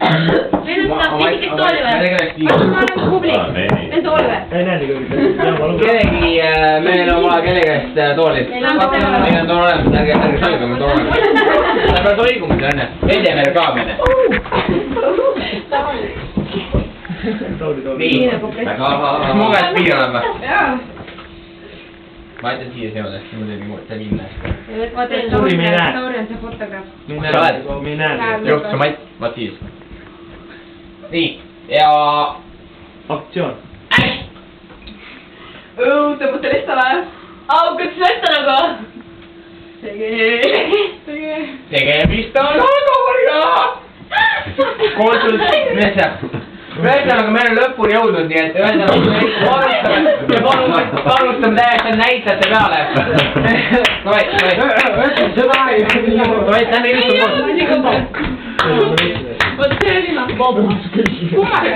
Tekikid tooli või? Ma olen publik. Meil tooli või? Ei näe nii kõige. Kellegi, meil on vaja kellegi käest tooli. Meil on tool olemas, ärge soigume tool olemas. Ärge soigume see õnne. Meil teeme reklaamine. Nii, kas mu käest piir olema? Ma ütlen siia seodes, see on see minna. Tauri on see fotograaf. Me ei näe. Juht, sa Mait, vaat siis. Nii, ja... Aktsioon. Tõmbud sellest ala. Kas võtta nagu? Tegemist on alkoholiga! Kooltud, ühesõnaga meil on lõpuni jõudnud, nii et ühesõnaga me panustame täiesti näitajate peale. Noit, lähme ilustab koos. Vot see oli kummaga.